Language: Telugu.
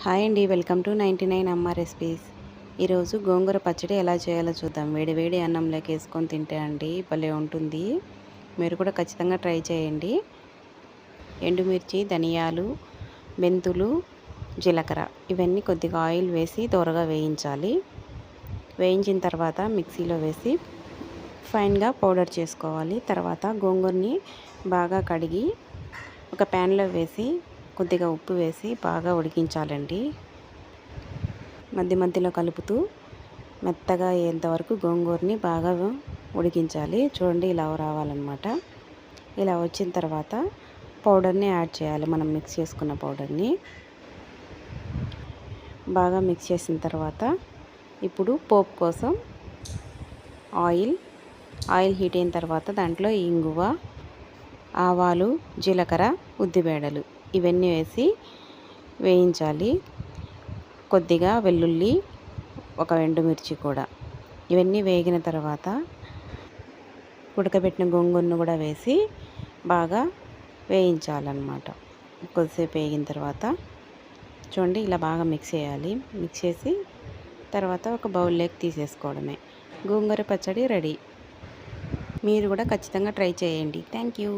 హాయ్ అండి, వెల్కమ్ టు 99 అమ్మ రెసిపీస్. ఈరోజు గోంగూర పచ్చడి ఎలా చేయాలో చూద్దాం. వేడి వేడి అన్నంలోకి వేసుకొని తింటే అండి భలే ఉంటుంది. మీరు కూడా ఖచ్చితంగా ట్రై చేయండి. ఎండుమిర్చి, ధనియాలు, మెంతులు, జీలకర్ర ఇవన్నీ కొద్దిగా ఆయిల్ వేసి దోరగా వేయించాలి. వేయించిన తర్వాత మిక్సీలో వేసి ఫైన్గా పౌడర్ చేసుకోవాలి. తర్వాత గోంగూరని బాగా కడిగి ఒక ప్యాన్లో వేసి కొద్దిగా ఉప్పు వేసి బాగా ఉడికించాలండి. మధ్యలో కలుపుతూ మెత్తగా అయ్యేంతవరకు గోంగూరని బాగా ఉడికించాలి. చూడండి, ఇలా రావాలన్నమాట. ఇలా వచ్చిన తర్వాత పౌడర్ని యాడ్ చేయాలి. మనం మిక్స్ చేసుకున్న పౌడర్ని బాగా మిక్స్ చేసిన తర్వాత ఇప్పుడు పోపు కోసం ఆయిల్ హీట్ అయిన తర్వాత దాంట్లో ఇంగువ, ఆవాలు, జీలకర్ర, ఉద్దిబేడలు ఇవన్నీ వేసి వేయించాలి. కొద్దిగా వెల్లుల్లి, ఒక ఎండుమిర్చి కూడా. ఇవన్నీ వేగిన తర్వాత ఉడకబెట్టిన గోంగూరను కూడా వేసి బాగా వేయించాలన్నమాట. కొద్దిసేపు వేగిన తర్వాత చూడండి, ఇలా బాగా మిక్స్ చేయాలి. మిక్స్ చేసి తర్వాత ఒక బౌల్లోకి తీసేసుకోవడమే. గోంగూర పచ్చడి రెడీ. మీరు కూడా ఖచ్చితంగా ట్రై చేయండి. Thank you.